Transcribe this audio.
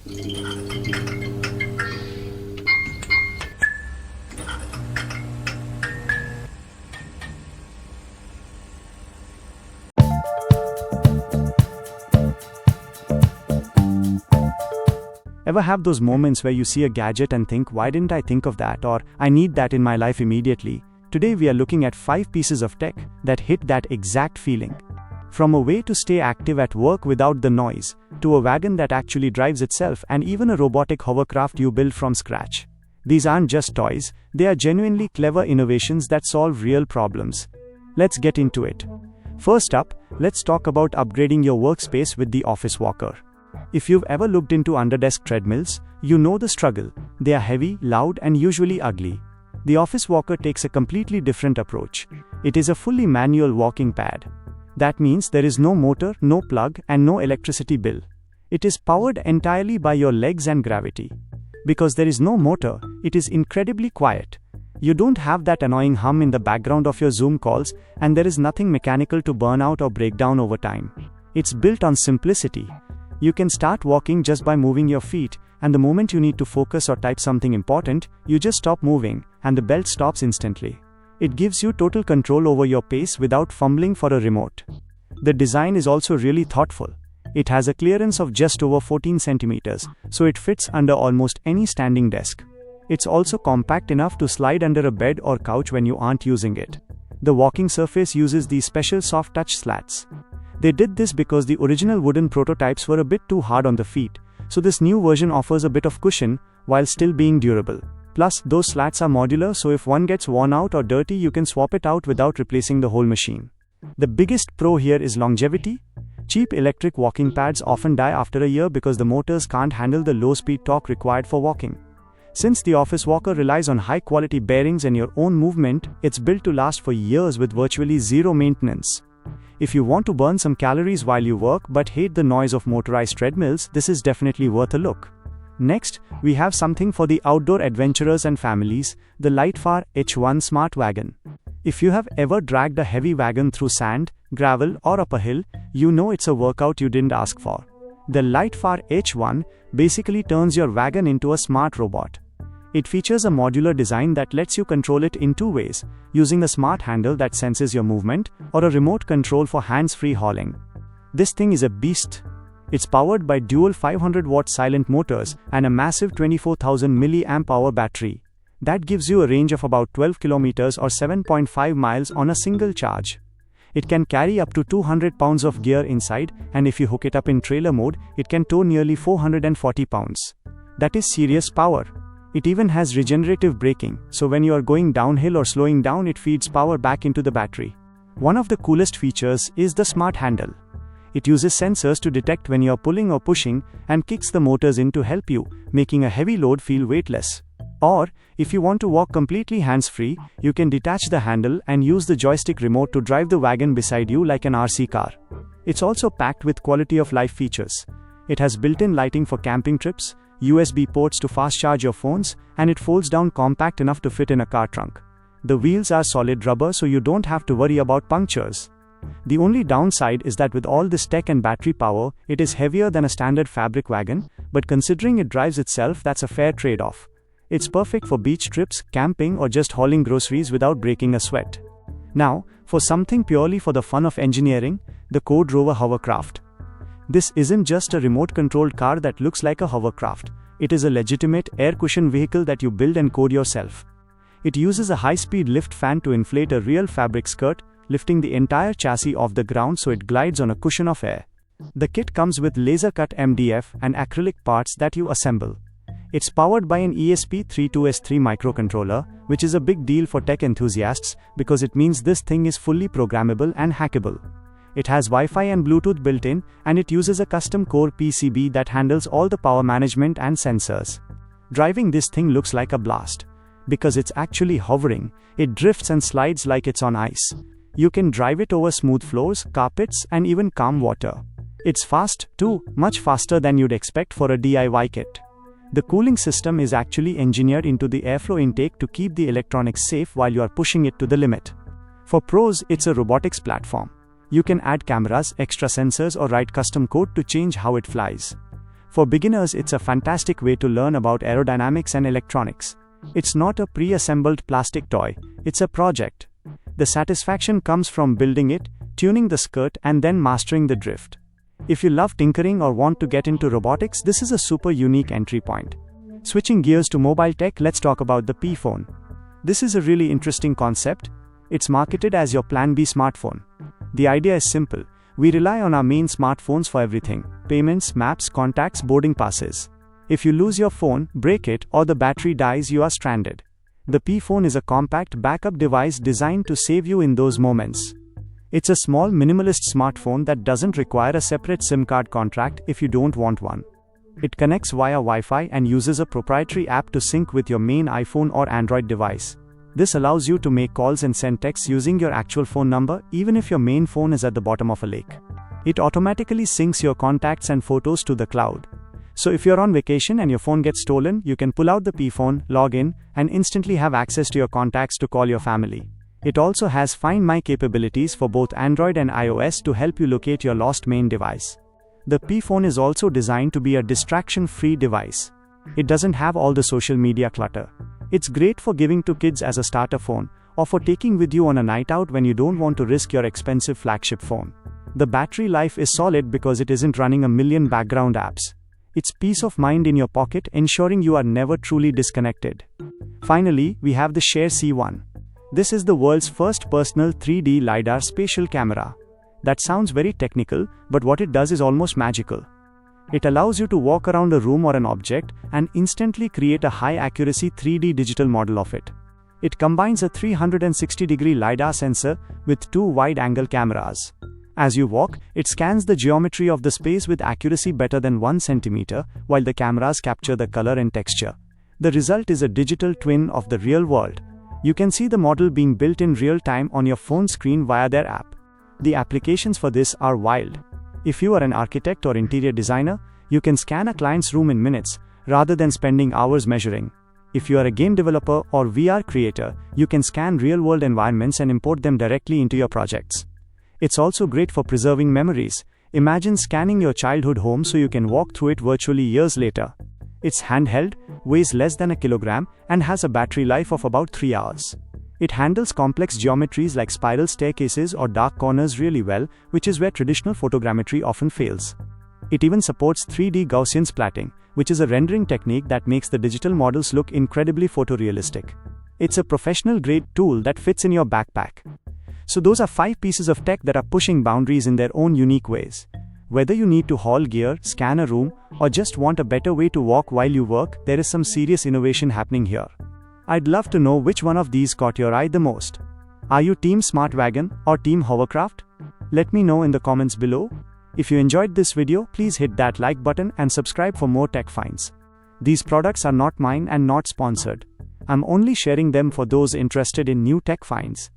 Ever have those moments where you see a gadget and think, why didn't I think of that, or I need that in my life immediately? Today we are looking at 5 pieces of tech that hit that exact feeling. From a way to stay active at work without the noise, to a wagon that actually drives itself, and even a robotic hovercraft you build from scratch. These aren't just toys, they are genuinely clever innovations that solve real problems. Let's get into it. First up, let's talk about upgrading your workspace with the office walker. If you've ever looked into underdesk treadmills, you know the struggle. They are heavy, loud, and usually ugly. The office walker takes a completely different approach. It is a fully manual walking pad. That means there is no motor, no plug, and no electricity bill. It is powered entirely by your legs and gravity. Because there is no motor, it is incredibly quiet. You don't have that annoying hum in the background of your Zoom calls, and there is nothing mechanical to burn out or break down over time. It's built on simplicity. You can start walking just by moving your feet, and the moment you need to focus or type something important, you just stop moving, and the belt stops instantly. It gives you total control over your pace without fumbling for a remote. The design is also really thoughtful. It has a clearance of just over 14 centimeters, so it fits under almost any standing desk. It's also compact enough to slide under a bed or couch when you aren't using it. The walking surface uses these special soft touch slats. They did this because the original wooden prototypes were a bit too hard on the feet, so this new version offers a bit of cushion while still being durable. Plus, those slats are modular, so if one gets worn out or dirty, you can swap it out without replacing the whole machine. The biggest pro here is longevity. Cheap electric walking pads often die after a year because the motors can't handle the low-speed torque required for walking. Since the office walker relies on high-quality bearings and your own movement, it's built to last for years with virtually zero maintenance. If you want to burn some calories while you work but hate the noise of motorized treadmills, this is definitely worth a look. Next, we have something for the outdoor adventurers and families, the LiDAR H1 Smart Wagon. If you have ever dragged a heavy wagon through sand, gravel, or up a hill, you know it's a workout you didn't ask for. The LiDAR H1 basically turns your wagon into a smart robot. It features a modular design that lets you control it in 2 ways, using a smart handle that senses your movement, or a remote control for hands-free hauling. This thing is a beast. It's powered by dual 500-watt silent motors and a massive 24,000 mAh battery. That gives you a range of about 12 kilometers or 7.5 miles on a single charge. It can carry up to 200 pounds of gear inside, and if you hook it up in trailer mode, it can tow nearly 440 pounds. That is serious power. It even has regenerative braking, so when you are going downhill or slowing down, it feeds power back into the battery. One of the coolest features is the smart handle. It uses sensors to detect when you are pulling or pushing and kicks the motors in to help you, making a heavy load feel weightless. Or, if you want to walk completely hands-free, you can detach the handle and use the joystick remote to drive the wagon beside you like an RC car. It's also packed with quality-of-life features. It has built-in lighting for camping trips, USB ports to fast charge your phones, and it folds down compact enough to fit in a car trunk. The wheels are solid rubber, so you don't have to worry about punctures. The only downside is that with all this tech and battery power, it is heavier than a standard fabric wagon, but considering it drives itself, that's a fair trade-off. It's perfect for beach trips, camping, or just hauling groceries without breaking a sweat. Now, for something purely for the fun of engineering, the Code Rover hovercraft. This isn't just a remote-controlled car that looks like a hovercraft. It is a legitimate, air-cushioned vehicle that you build and code yourself. It uses a high-speed lift fan to inflate a real fabric skirt, lifting the entire chassis off the ground so it glides on a cushion of air. The kit comes with laser-cut MDF and acrylic parts that you assemble. It's powered by an ESP32S3 microcontroller, which is a big deal for tech enthusiasts because it means this thing is fully programmable and hackable. It has Wi-Fi and Bluetooth built in, and it uses a custom core PCB that handles all the power management and sensors. Driving this thing looks like a blast. Because it's actually hovering, it drifts and slides like it's on ice. You can drive it over smooth floors, carpets, and even calm water. It's fast, too, much faster than you'd expect for a DIY kit. The cooling system is actually engineered into the airflow intake to keep the electronics safe while you are pushing it to the limit. For pros, it's a robotics platform. You can add cameras, extra sensors, or write custom code to change how it flies. For beginners, it's a fantastic way to learn about aerodynamics and electronics. It's not a pre-assembled plastic toy, it's a project. The satisfaction comes from building it, tuning the skirt, and then mastering the drift. If you love tinkering or want to get into robotics, this is a super unique entry point. Switching gears to mobile tech, let's talk about the P phone. This is a really interesting concept. It's marketed as your Plan B smartphone. The idea is simple. We rely on our main smartphones for everything: payments, maps, contacts, boarding passes. If you lose your phone, break it, or the battery dies, you are stranded. The P phone is a compact backup device designed to save you in those moments. It's a small, minimalist smartphone that doesn't require a separate SIM card contract if you don't want one. It connects via Wi-Fi and uses a proprietary app to sync with your main iPhone or Android device. This allows you to make calls and send texts using your actual phone number, even if your main phone is at the bottom of a lake. It automatically syncs your contacts and photos to the cloud. So if you're on vacation and your phone gets stolen, you can pull out the P phone, log in, and instantly have access to your contacts to call your family. It also has Find My capabilities for both Android and iOS to help you locate your lost main device. The P phone is also designed to be a distraction-free device. It doesn't have all the social media clutter. It's great for giving to kids as a starter phone, or for taking with you on a night out when you don't want to risk your expensive flagship phone. The battery life is solid because it isn't running a million background apps. It's peace of mind in your pocket, ensuring you are never truly disconnected. Finally, we have the Share C1. This is the world's first personal 3D LiDAR spatial camera. That sounds very technical, but what it does is almost magical. It allows you to walk around a room or an object and instantly create a high-accuracy 3D digital model of it. It combines a 360-degree LiDAR sensor with two wide-angle cameras. As you walk, it scans the geometry of the space with accuracy better than 1 centimeter, while the cameras capture the color and texture. The result is a digital twin of the real world. You can see the model being built in real time on your phone screen via their app. The applications for this are wild. If you are an architect or interior designer, you can scan a client's room in minutes, rather than spending hours measuring. If you are a game developer or VR creator, you can scan real-world environments and import them directly into your projects. It's also great for preserving memories. Imagine scanning your childhood home so you can walk through it virtually years later. It's handheld, weighs less than a kilogram, and has a battery life of about 3 hours. It handles complex geometries like spiral staircases or dark corners really well, which is where traditional photogrammetry often fails. It even supports 3D Gaussian splatting, which is a rendering technique that makes the digital models look incredibly photorealistic. It's a professional-grade tool that fits in your backpack. So those are 5 pieces of tech that are pushing boundaries in their own unique ways. Whether you need to haul gear, scan a room, or just want a better way to walk while you work, there is some serious innovation happening here. I'd love to know which one of these caught your eye the most. Are you Team Smart Wagon or Team Hovercraft? Let me know in the comments below. If you enjoyed this video, please hit that like button and subscribe for more tech finds. These products are not mine and not sponsored. I'm only sharing them for those interested in new tech finds.